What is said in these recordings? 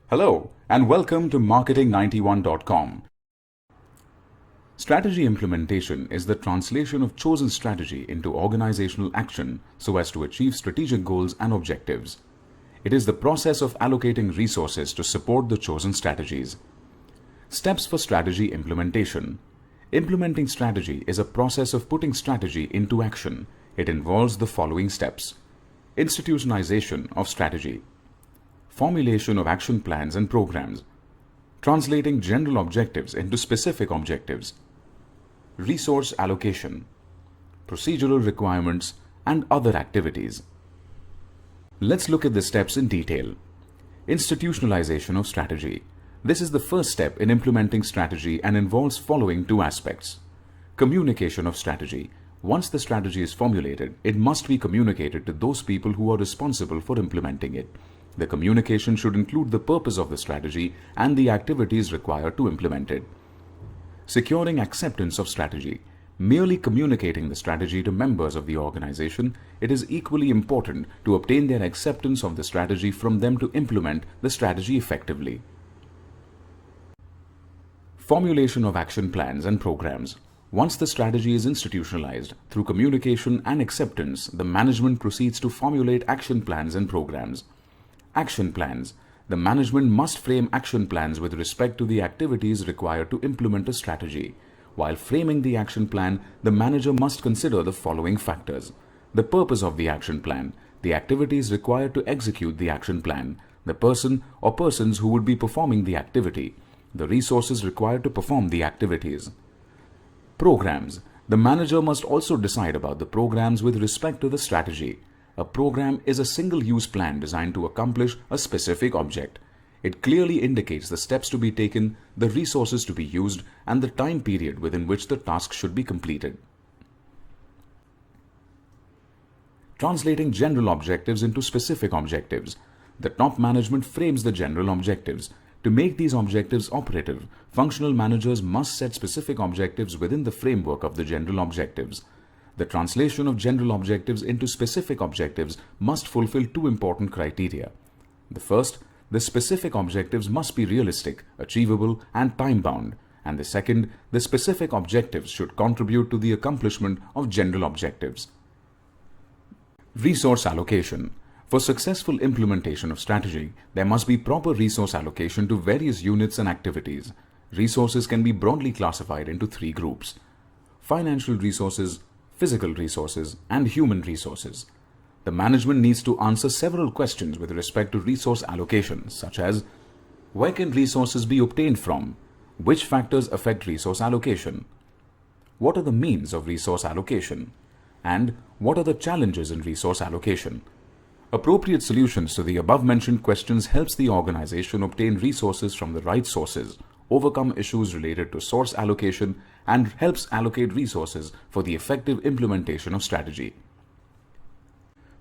Hello and welcome to marketing91.com. Strategy implementation is the translation of chosen strategy into organizational action so as to achieve strategic goals and objectives. It is the process of allocating resources to support the chosen strategies. Steps for strategy implementation. Implementing strategy is a process of putting strategy into action. It involves the following steps. Institutionalization of strategy. Formulation of action plans and programs, translating general objectives into specific objectives, resource allocation, procedural requirements, and other activities. Let's look at the steps in detail. Institutionalization of strategy. This is the first step in implementing strategy and involves following two aspects. Communication of strategy. Once the strategy is formulated, it must be communicated to those people who are responsible for implementing it. The communication should include the purpose of the strategy and the activities required to implement it. Securing acceptance of strategy. Merely communicating the strategy to members of the organization, it is equally important to obtain their acceptance of the strategy from them to implement the strategy effectively. Formulation of action plans and programs. Once the strategy is institutionalized, through communication and acceptance, the management proceeds to formulate action plans and programs. Action plans. The management must frame action plans with respect to the activities required to implement a strategy. While framing the action plan, the manager must consider the following factors: the purpose of the action plan, the activities required to execute the action plan, the person or persons who would be performing the activity, the resources required to perform the activities. Programs. The manager must also decide about the programs with respect to the strategy. A program is a single-use plan designed to accomplish a specific object. It clearly indicates the steps to be taken, the resources to be used, and the time period within which the task should be completed. Translating general objectives into specific objectives. The top management frames the general objectives. To make these objectives operative, functional managers must set specific objectives within the framework of the general objectives. The translation of general objectives into specific objectives must fulfill two important criteria. The first, the specific objectives must be realistic, achievable, and time-bound. And the second, the specific objectives should contribute to the accomplishment of general objectives. Resource allocation. For successful implementation of strategy, there must be proper resource allocation to various units and activities. Resources can be broadly classified into three groups: financial resources, physical resources, and human resources. The management needs to answer several questions with respect to resource allocation, such as: where can resources be obtained from? Which factors affect resource allocation? What are the means of resource allocation? And what are the challenges in resource allocation? Appropriate solutions to the above-mentioned questions helps the organization obtain resources from the right sources, overcome issues related to source allocation, and helps allocate resources for the effective implementation of strategy.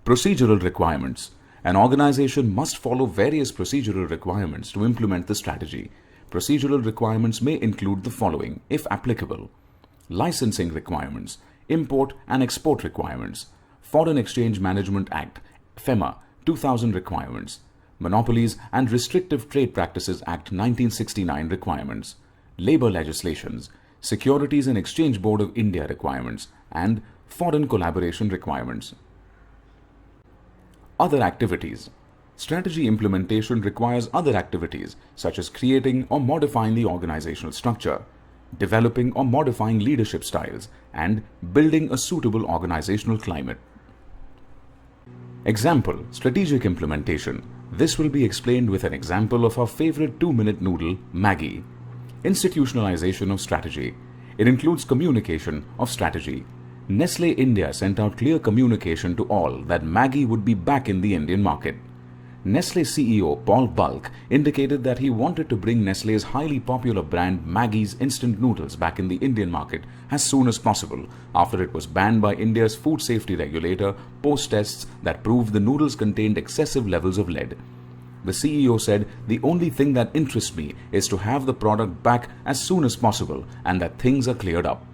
Procedural requirements. An organization must follow various procedural requirements to implement the strategy. Procedural requirements may include the following, if applicable: licensing requirements, import and export requirements, Foreign Exchange Management Act, FEMA 2000 requirements, Monopolies and Restrictive Trade Practices Act 1969 requirements, labor legislations, Securities and Exchange Board of India requirements, and foreign collaboration requirements. Other activities. Strategy implementation requires other activities such as creating or modifying the organizational structure, developing or modifying leadership styles, and building a suitable organizational climate. Example: strategic implementation. This will be explained with an example of our favorite 2-minute noodle, Maggi. Institutionalization of strategy. It includes communication of strategy. Nestle India sent out clear communication to all that Maggi would be back in the Indian market. Nestle CEO Paul Bulk indicated that he wanted to bring Nestle's highly popular brand Maggi's instant noodles back in the Indian market as soon as possible after it was banned by India's food safety regulator post tests that proved the noodles contained excessive levels of lead. The CEO said, "The only thing that interests me is to have the product back as soon as possible and that things are cleared up."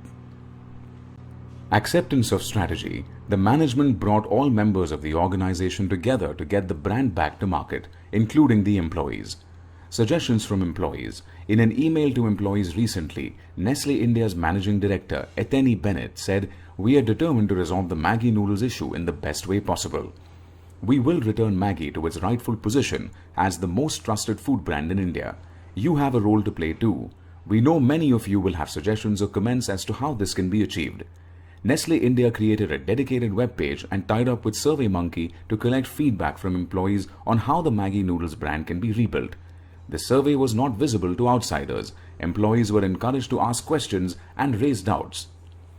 Acceptance of strategy. The management brought all members of the organization together to get the brand back to market, including the employees. Suggestions from employees. In an email to employees recently, Nestle India's managing director, Etheny Bennett, said, "We are determined to resolve the Maggi noodles issue in the best way possible. We will return Maggi to its rightful position as the most trusted food brand in India. You have a role to play too. We know many of you will have suggestions or comments as to how this can be achieved." Nestle India created a dedicated web page and tied up with SurveyMonkey to collect feedback from employees on how the Maggi noodles brand can be rebuilt. The survey was not visible to outsiders. Employees were encouraged to ask questions and raise doubts.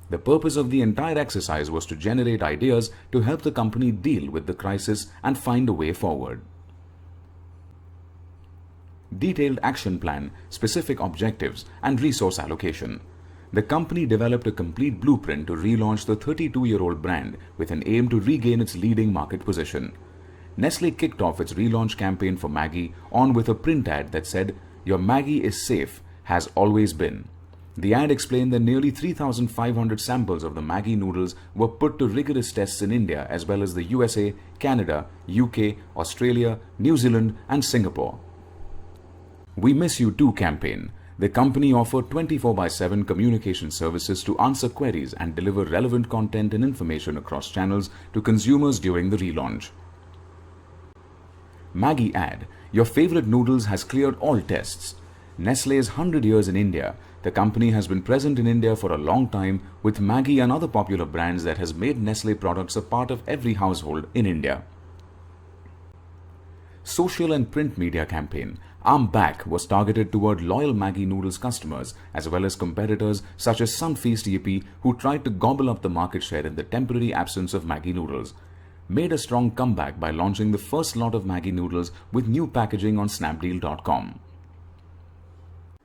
The purpose of the entire exercise was to generate ideas to help the company deal with the crisis and find a way forward. Detailed action plan, specific objectives, and resource allocation. The company developed a complete blueprint to relaunch the 32-year-old brand with an aim to regain its leading market position. Nestle kicked off its relaunch campaign for Maggi on with a print ad that said, "Your Maggi is safe, has always been." The ad explained that nearly 3,500 samples of the Maggi noodles were put to rigorous tests in India as well as the USA, Canada, UK, Australia, New Zealand, and Singapore. "We Miss You Too" campaign. The company offered 24/7 communication services to answer queries and deliver relevant content and information across channels to consumers during the relaunch. Maggi ad. Your favorite noodles has cleared all tests. Nestle's 100 years in India. The company has been present in India for a long time with Maggi and other popular brands that has made Nestle products a part of every household in India. Social and print media campaign. "I'm Back" was targeted toward loyal Maggi noodles customers as well as competitors such as Sunfeast Yippee, who tried to gobble up the market share in the temporary absence of Maggi noodles. Made a strong comeback by launching the first lot of Maggi noodles with new packaging on Snapdeal.com.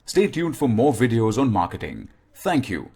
Stay tuned for more videos on marketing. Thank you.